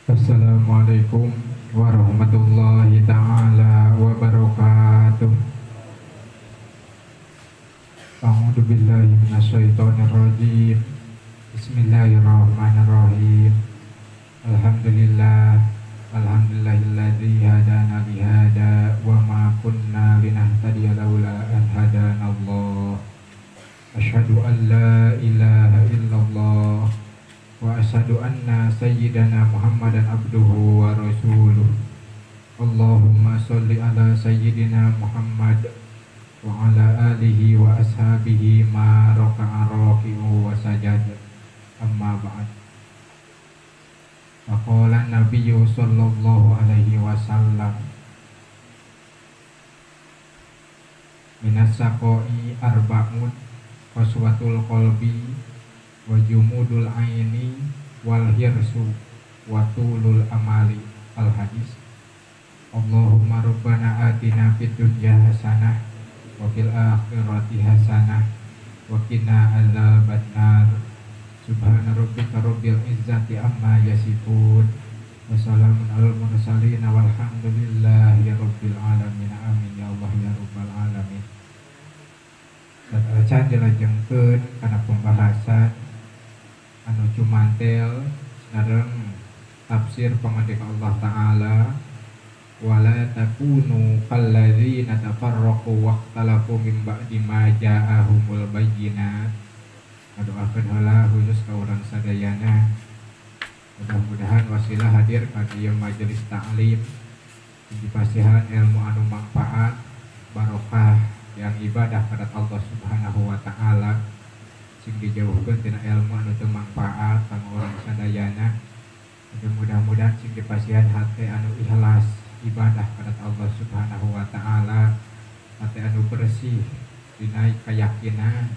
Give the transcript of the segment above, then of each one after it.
Assalamualaikum warahmatullahi taala wabarakatuh. A'udzu billahi minasyaitonir rajim. Bismillahirrahmanirrahim. Alhamdulillah. Alhamdulillahilladzi hadana li hada wa ma kunna linahtadiya laula an hadanallah. Asyhadu an la ilaha illallah wa asyhadu anna sayyidana Muhammadan abduhu wa rasuluh. Allahumma sholli ala sayyidina Muhammad wa ala alihi wa ashabihi ma raka'a raki'u wa sajada. Amma ba'd. Faqala Nabiyyu sallallahu alaihi wasallam, minas saqoi arba'un qaswatul qalbi wa jumudul aini wal hirsu wa tulul amali. Al hadis. Allahumma rabbana atina fid dunya hasanah wa fil akhirati hasanah wa qina adzabannar. Subhana rabbika rabbil izzati amma yasifun wa salamun alal mursalin walhamdulillahi rabbil alamin. Amin ya Allah ya rabbal alamin. Can dilajengkeun kana pembahasan anu cumantel sareng tafsir pangandika Allah taala, wala takunu kalladzina tafarraqu waqtalafu min ba'di ma ja'ahumul bayyinat. Ngadoakeun heula khusus ka urang sadayana, mudah-mudahan wasilah hadir ka ieu majelis ta'lim dipasihan ilmu anu manfaat barokah yang ibadah kepada Allah Subhanahu wa taala, sing dijauhkeun tina ilmu anu teu manfaat kanggo urang sadayana. Mudah-mudahan sing dipasihan hate anu ikhlas ibadah kepada Allah Subhanahu wa taala, hate anu bersih dina kayakinan,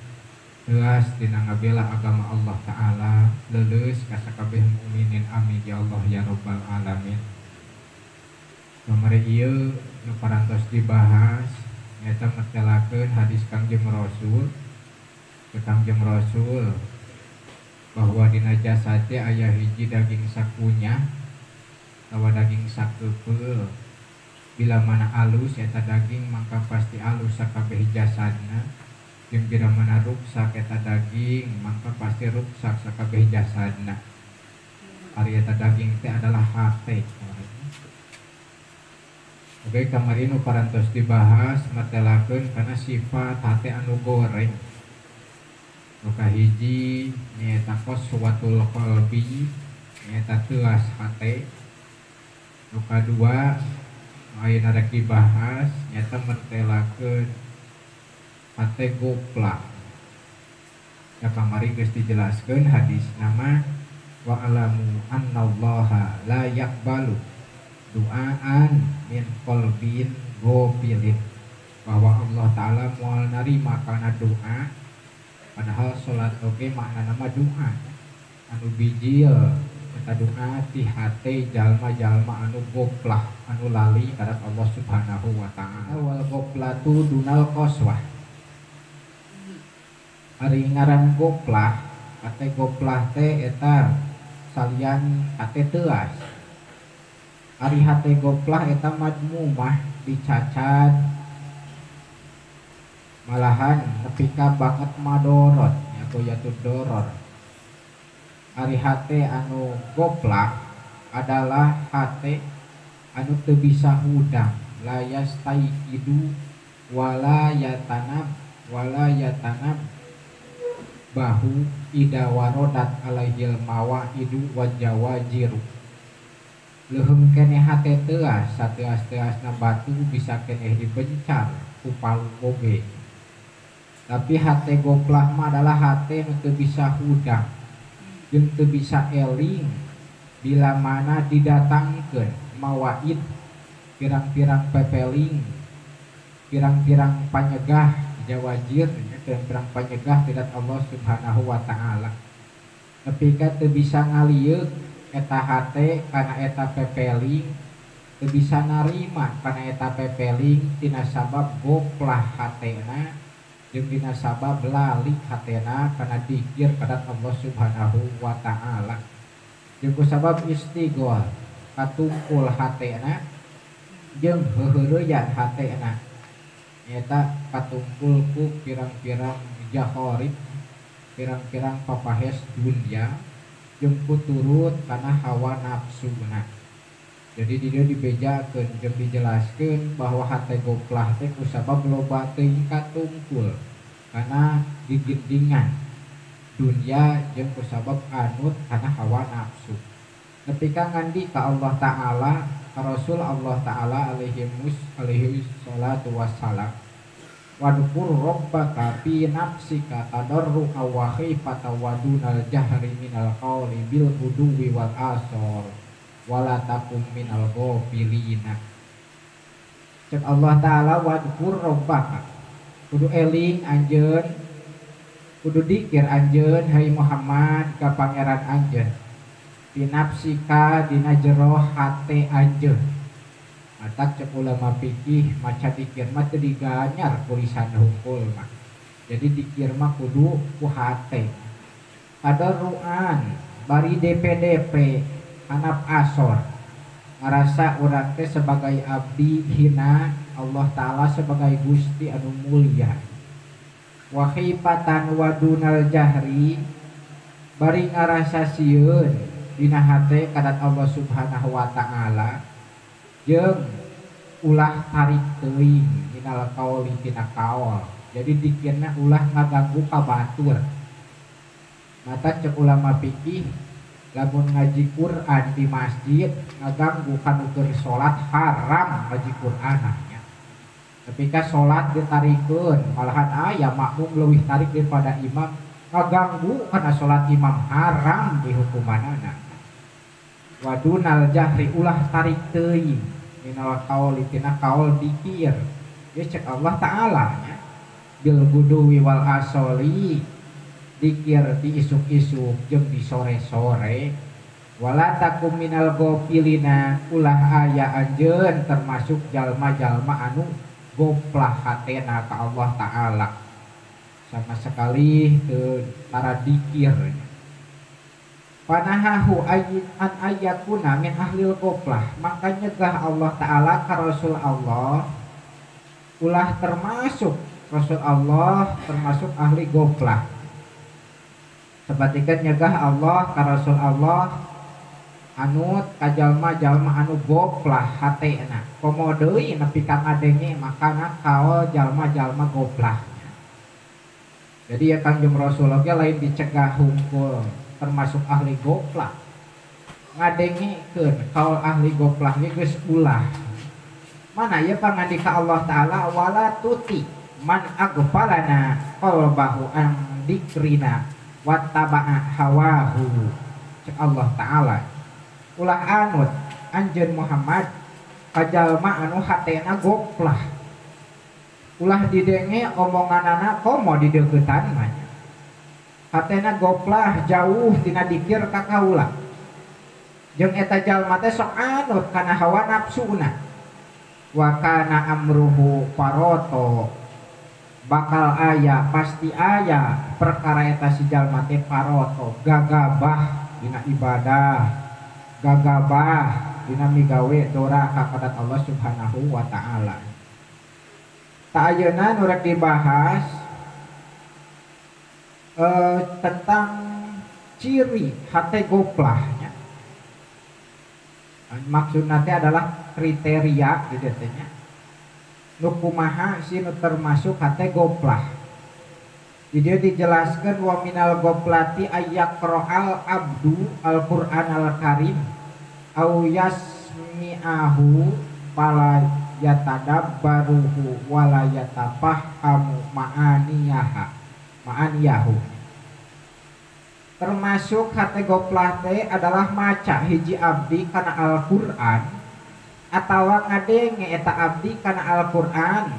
teuas dina ngabela agama Allah taala, leuleus ka sakabeh mukminin. Amin ya Allah ya rabbal alamin. Nomor ieu nu parantos dibahas nyata mertelakeun hadis Kangjeng Rasul. Kangjeng Rasul bahwa dina jasad teh aya hiji daging sakunyah tawa daging sakeupeu. Bila mana alus eta daging maka pasti alus sakabeh jasadna, jeung bila mana ruksak eta daging maka pasti ruksak sakabeh jasadna. Ari eta daging teh adalah hate. Oke, kemarin nu parantos dibahas matelakeun kana sifat hate anu goreng. Nu kahiji nyaeta qaswatul qalbi, nyaeta teuas hate. Nu kadua ayeuna rek dibahas nyaeta matelakeun hate goplak. Ya kamari geus dijelaskeun hadis nama wa alamu annallaha la yaqbalu duaan min qalbin ghafilin, bahwa Allah taala moal narima kana doa, padahal salat oge makna nama doa anu bijil eta doa ti hate jalma-jalma anu goplak anu lali ka Allah Subhanahu wa taala. Wal goplatu dunal qaswah. Ari ngaran goplak, hate goplak teh eta salian hate teuas. Ari hate goplak eta madmumah dicacat, malahan nepi ka banget madorot nyaku yatud doror. Ari hate anu goplak adalah hate anu teu bisa hudang, la yastaidu wala yatanam bahu ida warodat alaihil mawaidu wajawajiru. Leuheung keneh hate teuas, sateuas-teuasna batu bisa keneh dibencar ku palu oge. Tapi hate goplak mah adalah hate nu teu bisa hudang jeung teu bisa eling bila mana didatangkeun mawaid, pirang-pirang pepeling, pirang-pirang panyegah, jawajir, pirang-pirang panyegah tidak Allah Subhanahu wa taala. Tapi ka teu bisa ngalieuk eta hate kana eta pepeling, teu bisa narima kana eta pepeling tina sabab goplak hatena jeung dina sabab lali hatena kana dzikir kepada Allah Subhanahu wa taala. jeung kusabab istighfar katungkul hatena jeung heureuyan hatena nyata katungkul ku pirang-pirang jahorit pirang-pirang papahes dunia jeung kuturut kana hawa nafsuna. Jadi dia dibejakeun jeung dijelaskeun bahwa hate goplah teh kusabab loba teuing katungkul kana gigendingan dunia jeung kusabab anut kana hawa nafsu. Ketika ngandi ka Allah Ta'ala ka Rasul Allah Ta'ala alaihi salatu wassalam wadkur rabbaka fi nafsika tadarru'a wa khifata wa dunal jahri minal qawli bil huduwi wal asor wala takum minal ghafilina. Cek Allah Ta'ala wadkur rabbaka kudu eling anjeun kudu dikir anjeun hai Muhammad ka pangeran anjeun binapsika dina jero hate anjeun. Matak cek ulama fikih maca dikir mah teu diganyar ku lisan hungkul mah. Jadi dikir mah kudu ku hate. Tadarruan bari DP hanap asor ngarasa urang teh sebagai abdi hina Allah Ta'ala sebagai Gusti anu mulia. Wa khifatan wa dunal jahri bari ngarasa sieun dina hate kadat Allah Subhanahu wa Ta'ala jeung ulah tarik teuing minal qauli tina kaol. Jadi dikirna ulah ngaganggu ka batur. Mata cek ulama fikih lamun ngaji Quran di masjid ngaganggu kanu keur salat haram ngaji Qurannya. Ketika salat ditarikeun malahan aya makmum leuwih tarik daripada imam ngaganggu kana salat imam haram dihukumanana. Wadunal jahri ulah tarik teuing minal qauli tina kaul dikir. Ya cek Allah Ta'ala nya bil guduwi wal asoli dikir di isuk-isuk jeung di sore-sore. Wala takum minal ghafilina ulah aya anjeun termasuk jalma-jalma anu goplah hatena ka Allah Ta'ala sama sekali teu tara dikir. Panahahu an ayakuna min ahlil goplah, maka nyegah Allah Ta'ala ka Rasul Allah ulah termasuk Rasul Allah termasuk ahli goplah. Sepertikan nyegah Allah ka Rasul Allah anut ka jalma-jalma anu goplah hatena. Komo deui nepi ka ngadenge makana kaol jalma-jalma goplah. Jadi ya Kangjeng Rasulullah lain dicegah hungkul termasuk ahli goplah ngadengikeun kaul ahli goplah ge geus ulah. Mana ya pangandika Allah Ta'ala wala tuti man aghfalana qalbahu an dzikrina wattaba'a hawahu. Cek Allah Ta'ala ulah anut anjeun Muhammad ka jalma anu hatena goplah. Ulah didenge omonganana komo dideuketan mah. Hatena goplah jauh tina dikir ka kaula. Jeung eta jalma teh sok anut kana hawa nafsuna. Wa kana amruhu paroto bakal aya pasti aya perkara eta si jalma teh paroto gagabah dina ibadah, gagabah dina migawe dora ka kadat Allah Subhanahu wa Ta'ala. Ta ayeuna nu rek dibahas tentang ciri hate goplahnya. Maksud nanti adalah kriteria gitu nya. Nu kumaha sih nu termasuk hate goplah. Di dia dijelaskan wa minal goplati ayyaqra'al abdu al-Qur'an al-Karim au yasmi'ahu fala yatadabbaruhu wala yatafahamu ma'aniyahu. Termasuk hate goplah teh adalah maca hiji abdi kana Al-Qur'an atawa ngadenge eta abdi kana Al-Qur'an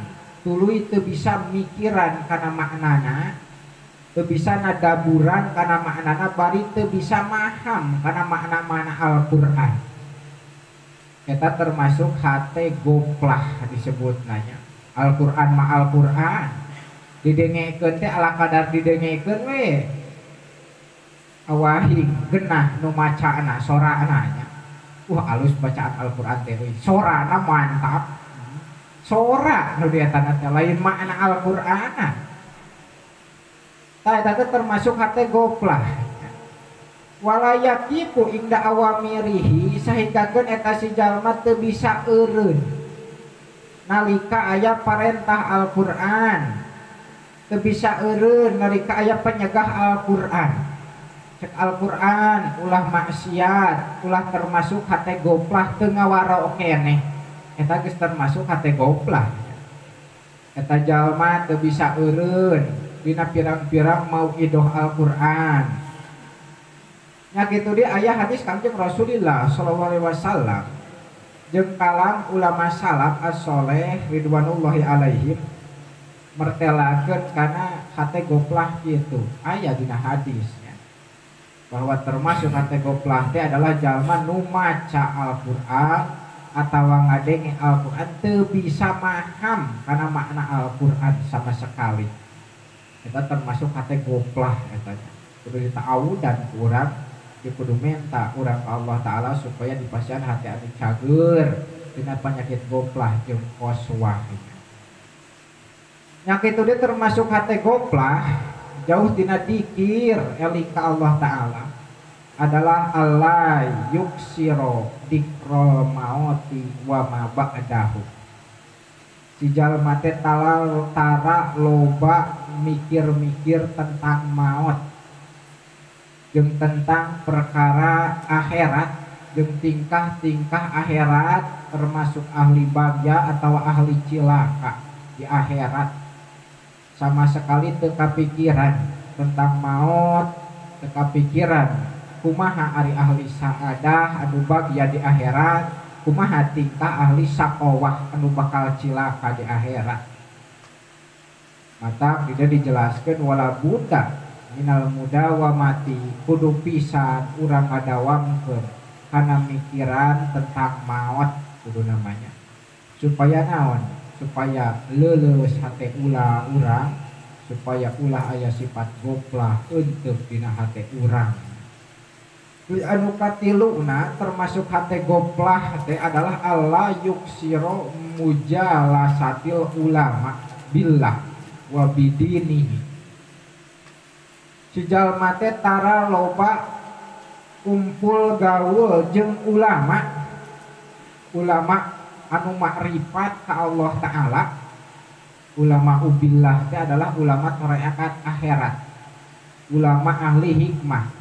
tuluy teu bisa mikiran kana maknana, teu bisa nadaburan kana maknana, bari teu bisa maham kana makna-makna Al-Qur'an. Eta termasuk hate goplah disebutnanya. Al-Qur'an ma Al-Qur'an didengekeun teh ala kadar didengekeun we. awahing genah nu macaana soraana nya alus bacaan Al-Qur'an teh sorana mantap sora nu dietana teh lain makna Al-Qur'ana tah eta termasuk hate goplah walayakiku inda awamirihi sahinggakeun eta si jalma teu bisa eureun nalika aya parentah Al-Qur'an teu bisa eureun nalika aya penyegah Al-Qur'an cek Al-Qur'an ulah maksiat ulah termasuk hate goplah teu ngawaro keneh eta geus termasuk hate goplah eta jalma teu bisa eureun dina pirang-pirang mau idoh Al-Qur'an nya kitu dia aya hadis Kangjeng Rasulullah sallallahu alaihi wasallam jeung kalam ulama salaf as-shaleh ridwanullahi alaihim mertelakeun kana hate goplah kitu aya dina hadisnya bahwa termasuk hate goplah teh adalah jalma nu maca Al-Qur'an atawa ngadenge Al-Qur'an teu bisa maham kana makna Al-Qur'an sama sekali eta termasuk hate goplah eta kudu ditaawudan ku urang kudu minta urang ka Allah taala supaya dipasihan hati anu cager dina penyakit goplah jeung qaswah nya kitu dia termasuk hate goplah jauh dina dikir eli ka Allah taala adalah Allah yuksiro dikrol mauti wa ma ba'dahu si jalma teh tara loba mikir-mikir tentang maut jeung tentang perkara akhirat jeung tingkah-tingkah akhirat termasuk ahli bagja atau ahli cilaka di akhirat sama sekali teu kapikiran tentang maut teu kapikiran kumaha ari ahli saadah anu bagja di akhirat kumaha tingkah ahli saqawah anu bakal cilaka di akhirat mata tidak dijelaskan wala buta minal mudawamati kudu pisan urang ngadawamkeun kana mikiran tentang maut kudu namanya supaya naon supaya leuleus hate ulah urang supaya ulah aya sifat goplah eunteup dina hate urang anu katiluna termasuk hate goplah teh adalah Allah yuksiro mujalasatil ulama billah wa bidinihi si jalma teh tara loba kumpul gaul jeung ulama anu makrifat ka Allah taala ulama ubillah teh adalah ulama tarekat akhirat ulama ahli hikmah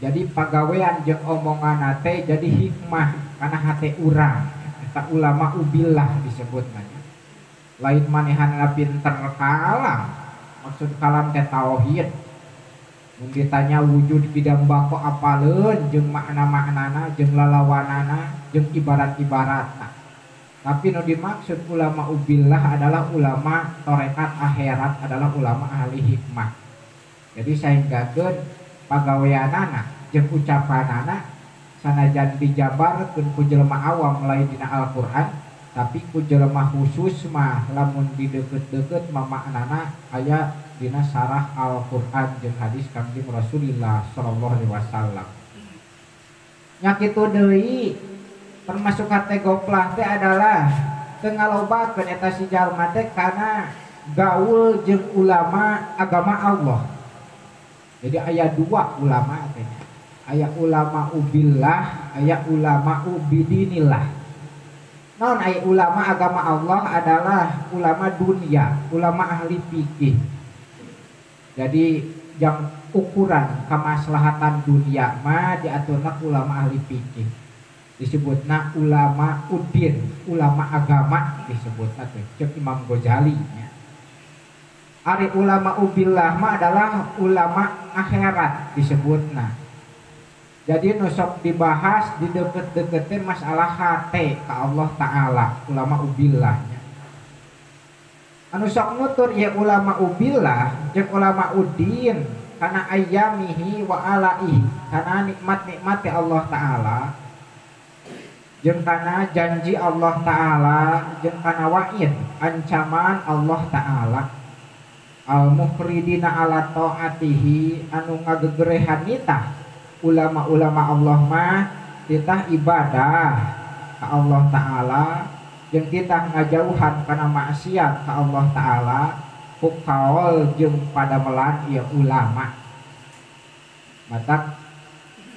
jadi pagawean jeung omongan teh jadi hikmah kana hate urang eta ulama ubillah disebutna lain manehanna pinter kalam maksud kalam teh tauhid mun ditanya wujud bidang bako apaleun jeung makna-maknana jeung lalawanana jeung ibarat-ibaratna tapi nu dimaksud ulama ubillah adalah ulama tarekat akhirat adalah ulama ahli hikmah jadi saenggakeun pagaweanana jeung ucapanana sanajan dijabarkeun ku jelema awam lain dina Al-Qur'an tapi ku jelema khusus mah lamun dideukeut-deukeut mah maknana aya dina sarah Al-Qur'an jeung hadis Kangjeng Rasulullah sallallahu alaihi wasallam. Nya kitu deui termasuk hate goplah teh adalah teu ngalobakeun eta si jalma teh kana gaul jeung ulama agama Allah. Jadi aya dua ulama teh. Aya ulama ubillah, aya ulama ubidinillah. Naon aya ulama agama Allah adalah ulama dunia, ulama ahli fikih. Jadi yang ukuran kemaslahatan dunia mah diaturna ulama ahli fikih. Disebutna ulama udin, ulama agama disebutna teh ceuk Imam Ghazali nya. Ari ulama ubillah mah adalah ulama akhirat disebutna. Jadi nu sok dibahas di deket-deketin masalah hate ka Allah taala ulama ubillahnya. Anu sok nutur ya ulama ubillah jeung ulama udin kana ayyamihi wa alaihi kana nikmat-nikmat Allah taala jeung kana janji Allah taala jeung kana wa'id ancaman Allah taala al mukhridina ala taatihi anu ngagegerehan nitah ulama-ulama Allah mah titah ibadah ka Allah taala jeung titah ngajauhan kana maksiat ka Allah taala kukaol jeung padamelan ieu ulama. Matak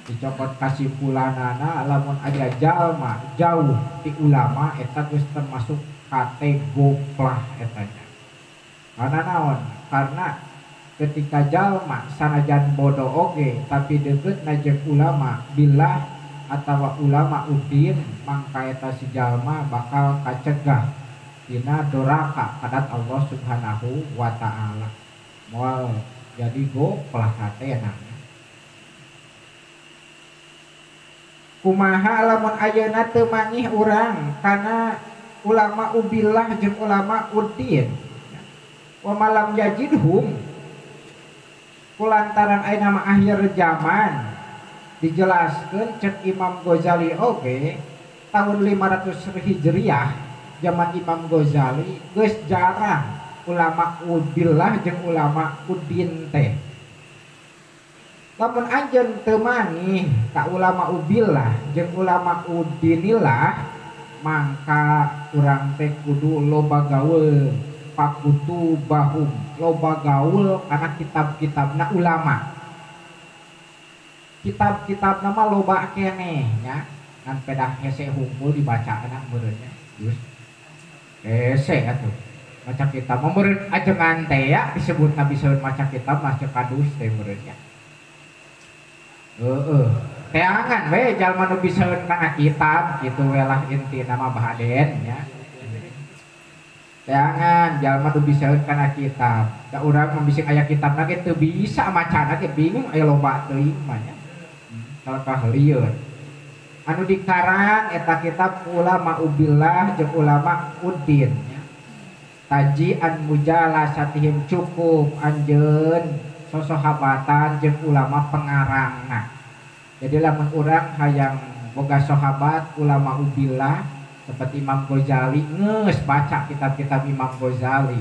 dicopot kasimpulanana lamun aya jalma jauh ti ulama eta geus termasuk kate goplah etanya. Karena naon? Karena ketika jalma sanajan bodoh oge tapi deukeut jeung ulama billah atawa ulama udin mangka eta si jalma bakal kacegah dina doraka kadat Allah Subhanahu wa taala. Moal jadi goplah hatena. Kumaha lamun ayeuna teu mangih urang kana ulama ubillah jeung ulama udin. Wa malam yajidhum kulantaran ayeuna mah akhir zaman dijelaskeun cek Imam Ghazali oge tahun 500 Hijriah zaman Imam Ghazali geus jarang ulama ubillah jeung ulama udin teh. Lamun anjeun teu mangih ka ulama ubillah jeung ulama udinillah mangka urang teh kudu loba gaweul pakutu bahum loba gaul karena kitab-kitabna ulama. Kitab-kitab nama loba keneh nya ngan pedah hese hungkul dibaca anak meureunnya geus hese atuh maca kitab meureun ajengan teh ya disebutna bisaeun maca kitab mah kadus teh meureunnya teangan we jalma nu bisaeun kana kitab kitu we lah intina mah bahaden nya. Jangan jalma nu bisaeun kana kitab. Da urang mah bisi aya kitabna ge teu bisa macana ge bingung aya loba teuing mah nya. Kalkah lieur. Anu dikarang eta kitab ulama ubillah jeung ulama udin nya. Taji an mujalasatihim cukup anjeun sosohabatan jeung ulama pengarangna. Jadi lamun urang hayang boga sahabat ulama ubillah seperti Imam Ghazali ngeus baca kitab-kitab Imam Ghazali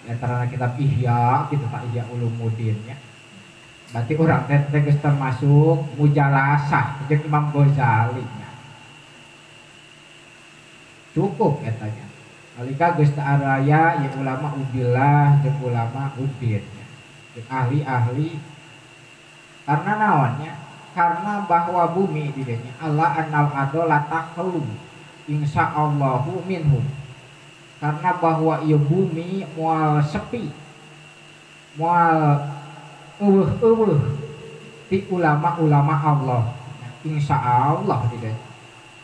ya antara kitab Ihya gitu Pak Ihya Ulumuddin ya. Berarti urang teh geus termasuk mujalasah jeung Imam Ghazali nya. Cukup eta nya. Alika geus teu araya ya ulama ubillah jeung ulama udin ya. Jeung ahli-ahli karena naonnya? Karena bahwa bumi di dinya Allah annal adola taqlum insya Allahu minhum. Karena bahwa ieu bumi moal sepi moal eueuh ti ulama-ulama Allah insya Allah tidak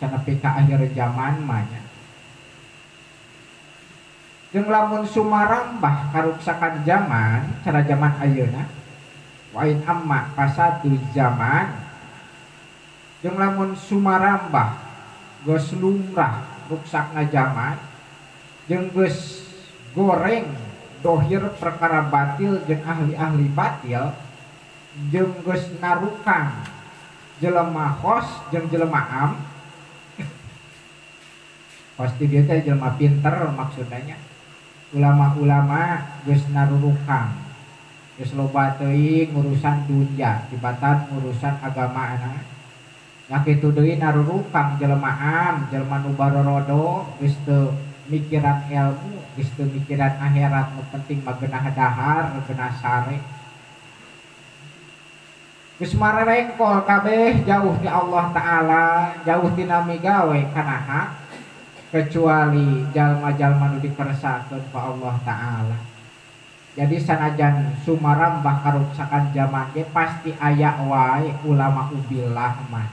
canepi ka akhir zaman mah nya. Jeung lamun sumarambah karuksakan zaman cara zaman ayeuna wa in amma fasadu zaman jeung lamun sumarambah geus lumrah ruksakna zaman jeung geus goreng dohir perkara batil jeung ahli-ahli batil jeung geus narukang jelema hos jeung jelema am. Pasti dia teh jelema pinter maksudnya. Ulama-ulama geus narurukang geus loba teuing urusan dunya tibatan urusan agamaana. Nya kitu deui narurukang jelema am, jelema nu barorodo geus teu mikiran ilmu, geus teu mikiran akhirat, nu penting mah geunah dahar, geunah sare. Geus marerengkol kabeh jauh ti Allah taala, jauh tina migawe kana hak kecuali jalma-jalma nu dikersakeun ku Allah taala. Jadi sanajan sumarambah karuksakan zaman ge pasti aya wae ulama ubillah mah.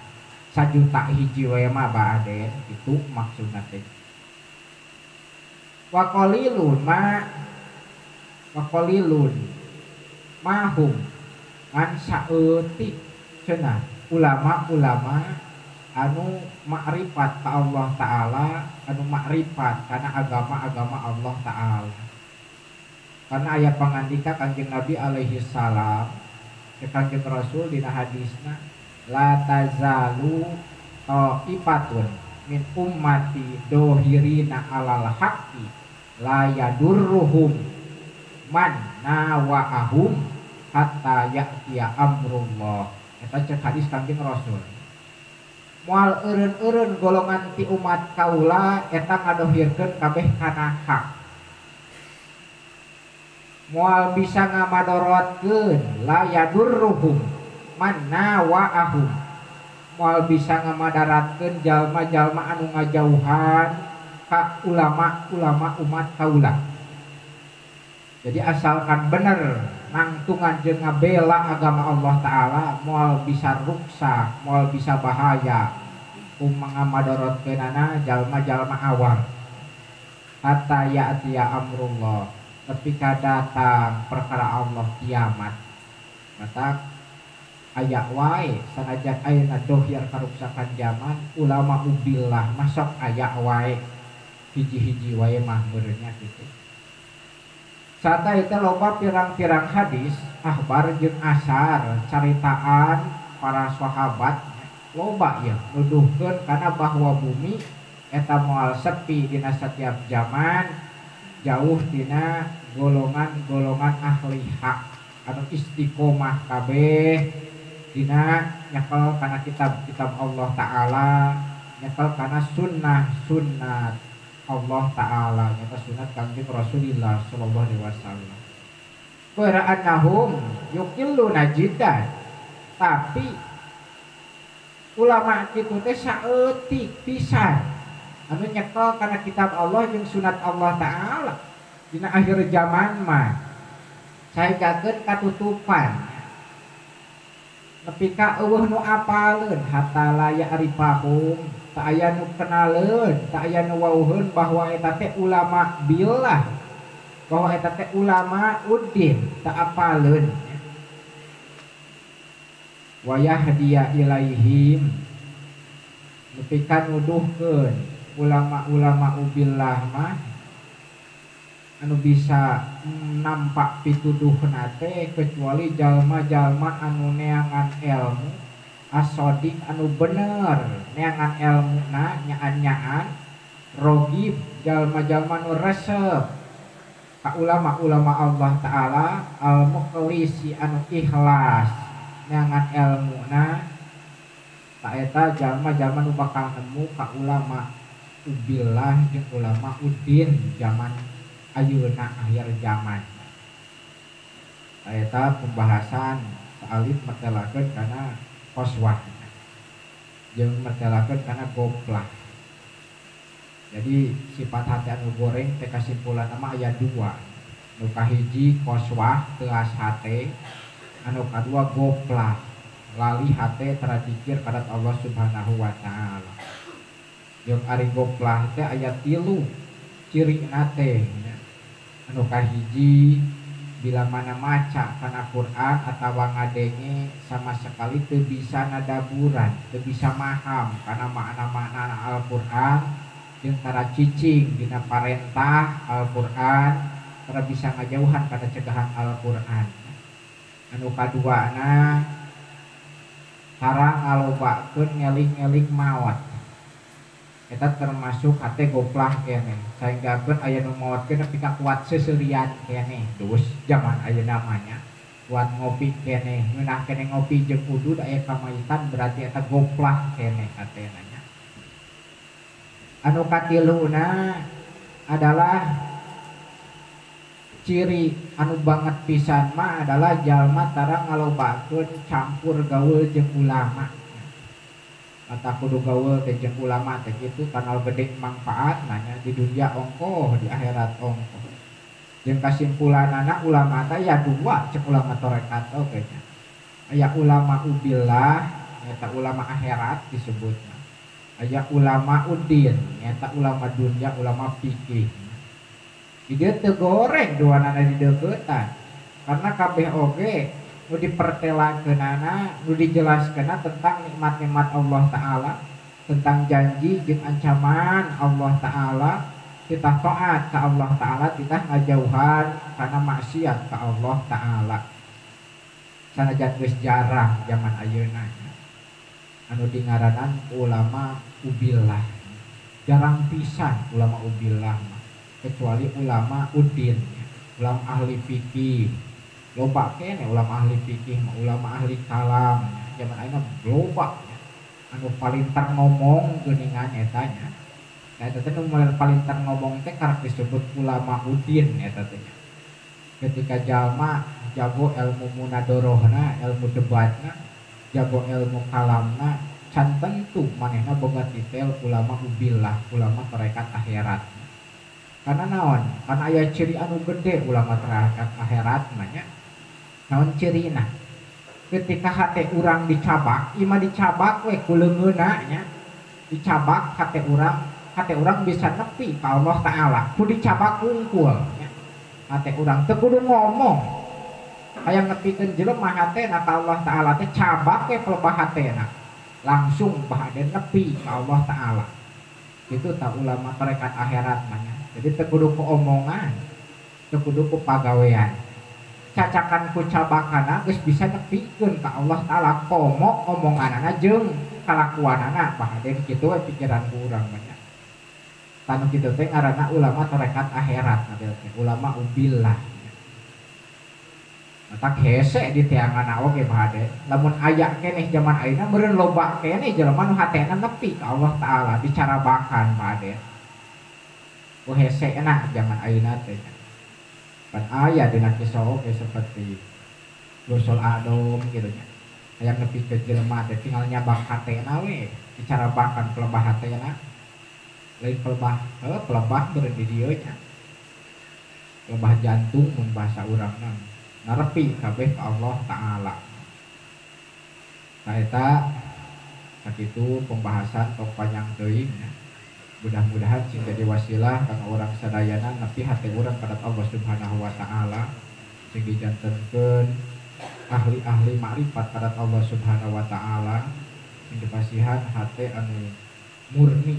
Sajuta hiji we mah baaden itu maksudna teh. Wa qalilun mahum an saeutik cenah ulama-ulama anu makrifat ka Allah taala, anu makrifat kana agama-agama Allah taala. Karena aya pangandika Kanjeng Nabi alaihi salam ke Kanjeng Rasul dina hadisna la tazalu ta'ifatun min ummati dohirina alal haqqi la yadurruhum man nawa'ahum hatta ya'tiya amrullah. Eta cek hadis Kangjeng Rasul. Moal eureun-eureun golongan ti umat kaula eta ngadohirkeun kabeh kana hak. Moal bisa ngamadorotkeun la yadurruhum man nawa'ahum. Moal bisa ngamadaratkeun jalma-jalma anu ngajauhan ka ulama-ulama umat kaula. Jadi asalkan bener nangtungan jeung ngabela agama Allah Ta'ala, moal bisa ruksa, moal bisa bahaya kumaha madorotkeunana jalma-jalma awam. Hatta ya'tiya amrullah, ketika datang perkara Allah kiamat. Mata aya wae sanajan ayeuna dohir karuksakan zaman, ulama ubillah masok aya wae hiji-hiji wae mah beureunya kitu. Sata itu loba pirang-pirang hadis, akhbar jeung asar, caritaan para sahabat loba ya nuduhkeun kana bahwa bumi eta moal sepi dina setiap zaman, jauh dina golongan-golongan ahli hak anu istiqomah kabeh dina nyekel kana kitab-kitab Allah Ta'ala, nyekel kana sunnah Allah Ta'ala, nyata sunat Kangjeng Rasulullah sallallahu alaihi wasallam. Qira'annahum yuqilluna jiddan. Tapi ulama kitu teh saeutik pisan anu nyekel kana kitab Allah jeung sunat Allah Ta'ala dina akhir zaman mah saegakeun katutupan. Nepi ka eueuh nu apaleun hatta la ya'rifahum, tak aya nu kenaleun, tak aya nu wauheun bahwa eta teh ulama billah, bahwa eta teh ulama uddin, tak apaleun. Wa yahdiya ilaihim, nepi ka nuduhkeun ulama-ulama ubillah mah anu bisa nampak pituduhna teh kecuali jalma-jalma anu neangan ilmu asodik anu bener, neangan ilmuna nyaan-nyaan rogib, jalma-jalma anu resep ka ulama-ulama Allah Ta'ala al-mukhlisi anu ikhlas neangan ilmuna. Ta eta jalma-jalma nu bakal nemu ka ulama ubillah jeung ulama uddin zaman ayeuna akhir zaman. Eta pembahasan salib mertelakeun kana qaswah jeung mertelakeun kana goplah. Jadi sifat hati anu goreng teh kasimpulan nama aya dua. Nu kahiji qaswah teuas hate, anu kadua goplah lali hate teradikir kadat Allah Subhanahu wa Ta'ala. Jeung ari goplah teh aya 3 cirina teh. Anu kahiji bila mana maca kana Quran atawa ngadenge sama sekali teu bisa nadaburan, teu bisa maham kana makna-makna Al-Qur'an jeung tara cicing dina parentah Al-Qur'an, tara bisa ngajauhan kana cegahan Al-Qur'an. Anu kaduana tara ngalobakeun ngeling-ngeling maot. Eta termasuk hate goplah kene, saenggakeun aya nu maotkeun nepi ka kuat seseurian kene. Terus zaman ayeuna namanya kuat ngopi kene, ngeunah kene ngopi jeung udud aya kamaitan berarti eta goplah kene hatena nya. Anu katiluna adalah ciri anu banget pisan mah adalah jalma tara ngalobakeun campur gaul jeung ulama. Mata kudu gaul teh jeung ulama teh kitu kanal gede manfaat nanya di dunia ongkoh di akhirat ongkoh. Jeung kasimpulanana ulama teh aya dua cek ulama tarekat oge nya. Aya ulama ubillah eta ulama akhirat disebutna. Aya ulama uddin eta ulama dunia ulama fikih. Di dieu teu goreng duanana di deuketan. Karena kabeh oge nu dipertelakeunana, nu dijelaskeunna tentang nikmat-nikmat Allah Ta'ala, tentang janji jeung ancaman Allah Ta'ala, kita taat ka Allah Ta'ala, kita ngajauhan kana maksiat ka Allah Ta'ala. Sanajan geus jarang zaman ayeuna anu dingaranan ulama ubillah, jarang pisan ulama ubillah kecuali ulama uddin. ulama ahli fikih loba kene ulama ahli fikih ulama ahli kalam zaman ayeuna loba anu paling ngomong geuningan eta nya eta teh nu paling ngomong teh karek disebut ulama udin eta teh ketika jalma jago ilmu munadorohna ilmu debatna jago ilmu kalamna can tentu manehna boga titel ulama ubillah ulama tarekat akhirat karena naon karena aya ciri anu gede ulama tarekat akhirat namanya naon cirina ketika hate urang dicabak ima dicabak we ku leungeunna nya dicabak hate urang bisa nepi ka Allah taala ku dicabak unggul nya hate urang teu kudu ngomong aya nepikeun jelema hatena ka Allah taala teh cabak we pelebah hatena langsung bahade nepi ka Allah taala itu tak ulama tarekat akhirat namanya jadi teu kudu ku omongan teu kudu ku pagawean cacakan ku cabakana geus bisa nepikeun ka Allah taala komo omonganana jeung kalakuanana bahaden kitu we pikiran ku urang banyak tanu kitu teh ngaranna ulama tarekat akhirat ulama ubillah tak hese di teangan oge bahade lamun aya keneh zaman ayeuna meureun loba keneh jelema nu hatena nepi ka Allah taala dicarabakan bahade ku hese na zaman ayeuna teh kan aya dina kisah oge seperti Rasul Adam gitu nya aya nepi ke jelema teh tinggal nyabak hatena we dicarabakan pelebah hatena lain pelebah beureun di dieu nya pelebah jantung mun bahasa urangna narepi kabeh ka Allah taala eta sakitu pembahasan tok panjang teuing nya mudah-mudahan sing jadi wasilah kanggo urang sadayana nepi hate urang ka Allah Subhanahu wa taala sing dijantenkeun ahli-ahli makrifat ka Allah Subhanahu wa taala sing dipasihan hate anu murni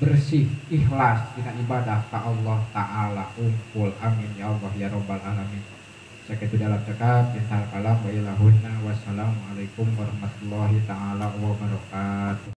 bersih ikhlas dina ibadah ka Allah taala unggul amin ya Allah ya rabbal alamin sakitu dalam cekap intal kalam wa ilahunna wassalamualaikum warahmatullahi taala wabarakatuh.